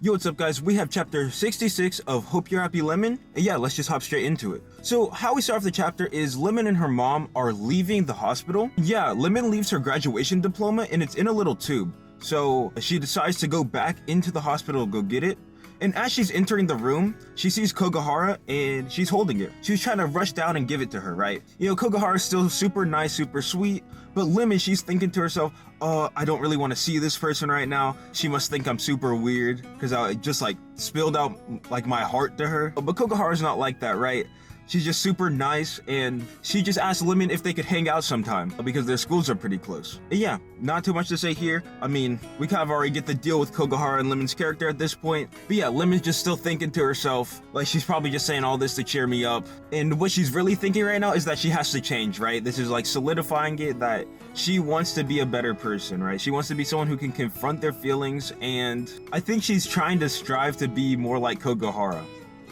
Yo, what's up guys? We have chapter 66 of Hope You're Happy Lemon, and yeah, let's just hop straight into it. So how we start off the chapter is Lemon and her mom are leaving the hospital. Yeah, Lemon leaves her graduation diploma and it's in a little tube. So she decides to go back into the hospital to go get it. And as she's entering the room, she sees Kokahara and she's holding it. She's trying to rush down and give it to her, right? You know, Kokahara's still super nice, super sweet, but Lemon, she's thinking to herself, I don't really want to see this person right now. She must think I'm super weird because I just like spilled out like my heart to her. But Kokahara's not like that, right? She's just super nice, and she just asked Lemon if they could hang out sometime because their schools are pretty close. And yeah, not too much to say here. I mean, we kind of already get the deal with Kokahara and Lemon's character at this point. But yeah, Lemon's just still thinking to herself, like she's probably just saying all this to cheer me up. And what she's really thinking right now is that she has to change, right? This is like solidifying it that she wants to be a better person, right? She wants to be someone who can confront their feelings, and I think she's trying to strive to be more like Kokahara.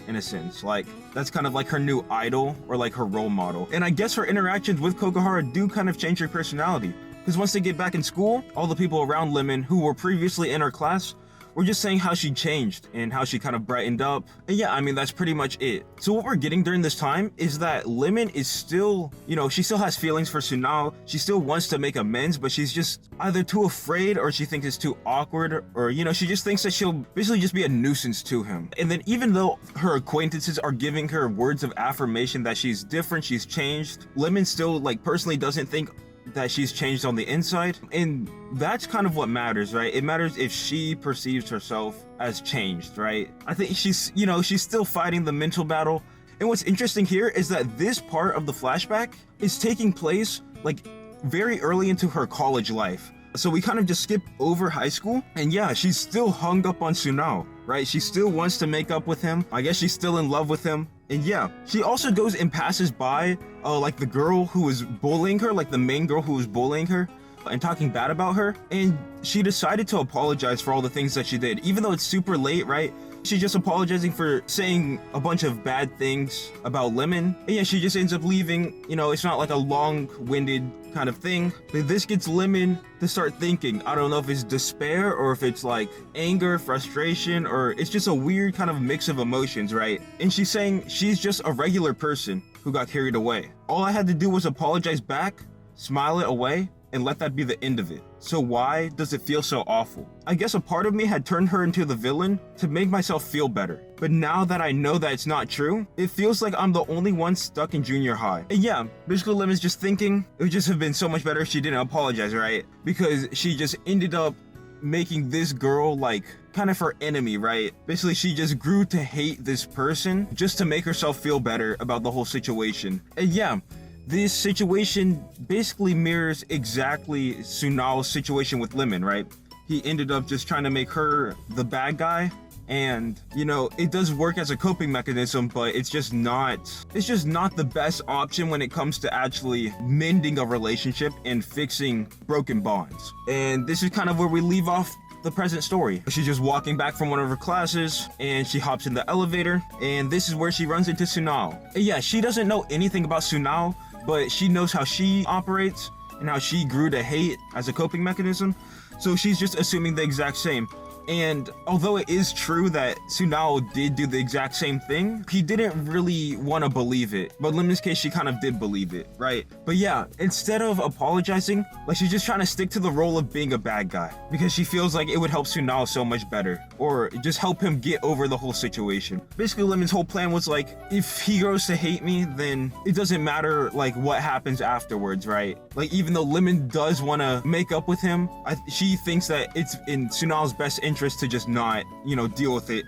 In a sense, like that's kind of like her new idol or like her role model. And I guess her interactions with Kokahara do kind of change her personality, because once they get back in school, all the people around Lemon who were previously in her class were just saying how she changed and how she kind of brightened up. And yeah, I mean, that's pretty much it. So what we're getting during this time is that Lemon is still, you know, she still has feelings for Sunao. She still wants to make amends, but she's just either too afraid or she thinks it's too awkward, or, you know, she just thinks that she'll basically just be a nuisance to him. And then even though her acquaintances are giving her words of affirmation that she's different, she's changed, Lemon still like personally doesn't think that she's changed on the inside. And that's kind of what matters, right? It matters if she perceives herself as changed, right? I think she's, you know, she's still fighting the mental battle. And what's interesting here is that this part of the flashback is taking place like very early into her college life. So we kind of just skip over high school, and yeah, she's still hung up on Sunao, right? She still wants to make up with him. I guess she's still in love with him. And yeah, she also goes and passes by like the girl who was bullying her, like the main girl who was bullying her and talking bad about her. And she decided to apologize for all the things that she did, even though it's super late, right? She's just apologizing for saying a bunch of bad things about Lemon. And yeah, she just ends up leaving. You know, it's not like a long-winded kind of thing. But this gets Lemon to start thinking. I don't know if it's despair or if it's like anger, frustration, or it's just a weird kind of mix of emotions, right? And she's saying she's just a regular person who got carried away. All I had to do was apologize back, smile it away, and let that be the end of it. So why does it feel so awful? I guess a part of me had turned her into the villain to make myself feel better. But now that I know that it's not true, it feels like I'm the only one stuck in junior high. And yeah, basically Lemon's just thinking it would just have been so much better if she didn't apologize, right? Because she just ended up making this girl like kind of her enemy, right? Basically, she just grew to hate this person just to make herself feel better about the whole situation. And yeah, this situation basically mirrors exactly Sunao's situation with Lemon, right? He ended up just trying to make her the bad guy. And, you know, it does work as a coping mechanism, but it's just not the best option when it comes to actually mending a relationship and fixing broken bonds. And this is kind of where we leave off the present story. She's just walking back from one of her classes and she hops in the elevator, and this is where she runs into Sunao. And yeah, she doesn't know anything about Sunao, but she knows how she operates and how she grew to hate as a coping mechanism. So she's just assuming the exact same. And although it is true that Sunao did do the exact same thing, he didn't really want to believe it. But in Lemon's case, she kind of did believe it, right? But yeah, instead of apologizing, like she's just trying to stick to the role of being a bad guy because she feels like it would help Sunao so much better, or just help him get over the whole situation. Basically, Lemon's whole plan was like, if he grows to hate me, then it doesn't matter like what happens afterwards, right? Like even though Lemon does want to make up with him, she thinks that it's in Sunao's best interest to just not, you know, deal with it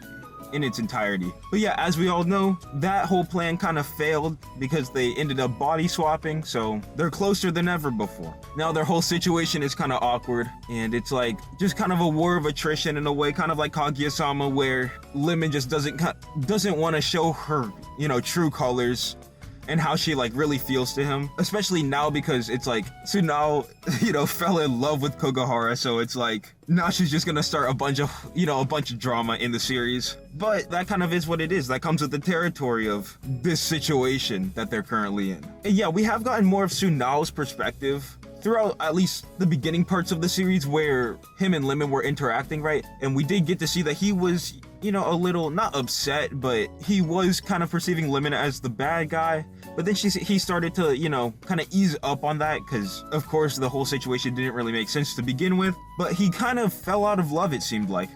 in its entirety. But yeah, as we all know, that whole plan kind of failed because they ended up body swapping, so they're closer than ever before. Now their whole situation is kind of awkward, and it's like just kind of a war of attrition in a way, kind of like Kaguya-sama, where Lemon just doesn't want to show her, you know, true colors and how she like really feels to him, especially now because it's like Sunao, you know, fell in love with Kokahara, so it's like now she's just gonna start a bunch of drama in the series. But that kind of is what it is. That comes with the territory of this situation that they're currently in. And yeah, we have gotten more of Sunao's perspective throughout at least the beginning parts of the series where him and Lemon were interacting, right? And we did get to see that he was, you know, a little, not upset, but he was kind of perceiving Lemon as the bad guy. But then he started to, you know, kind of ease up on that because, of course, the whole situation didn't really make sense to begin with. But he kind of fell out of love, it seemed like.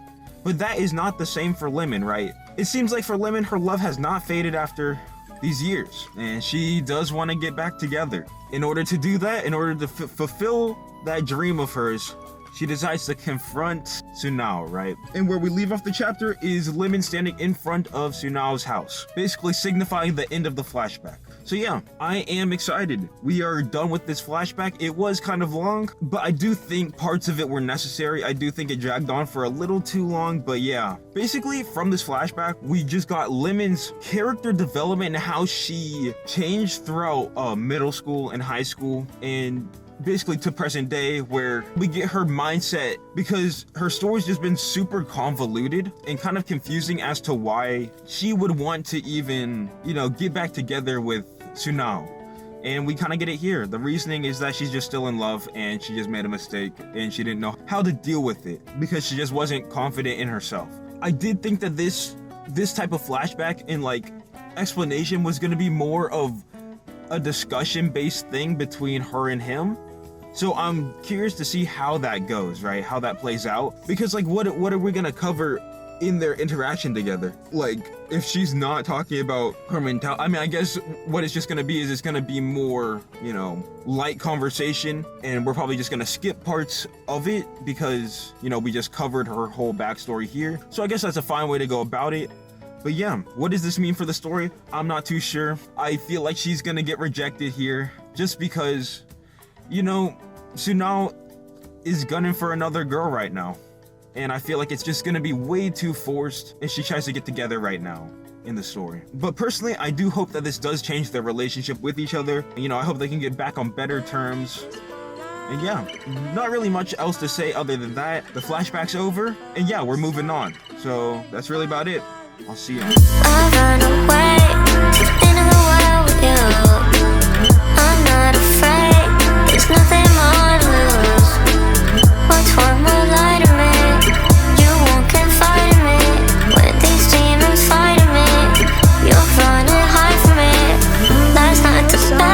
But that is not the same for Lemon, right? It seems like for Lemon, her love has not faded after these years, and she does want to get back together. In order to do that, in order to fulfill that dream of hers, she decides to confront Sunao, right? And where we leave off the chapter is Lemon standing in front of Sunao's house, basically signifying the end of the flashback. So yeah, I am excited. We are done with this flashback. It was kind of long, but I do think parts of it were necessary. I do think it dragged on for a little too long, but yeah. Basically, from this flashback, we just got Lemon's character development and how she changed throughout middle school and high school, and basically to present day, where we get her mindset, because her story's just been super convoluted and kind of confusing as to why she would want to even, you know, get back together with Sunao. And we kind of get it here. The reasoning is that she's just still in love and she just made a mistake and she didn't know how to deal with it because she just wasn't confident in herself. I did think that this type of flashback and like explanation was going to be more of a discussion based thing between her and him. So I'm curious to see how that goes, right? How that plays out. Because like what are we gonna cover in their interaction together? Like if she's not talking about her mentality, I mean, I guess what it's just gonna be is it's gonna be more, you know, light conversation, and we're probably just gonna skip parts of it because, you know, we just covered her whole backstory here. So I guess that's a fine way to go about it. But yeah, what does this mean for the story? I'm not too sure. I feel like she's gonna get rejected here just because, you know, Sunao is gunning for another girl right now. And I feel like it's just gonna be way too forced if she tries to get together right now in the story. But personally, I do hope that this does change their relationship with each other. And, you know, I hope they can get back on better terms. And yeah, not really much else to say other than that. The flashback's over, and yeah, we're moving on. So that's really about it. I'll see you.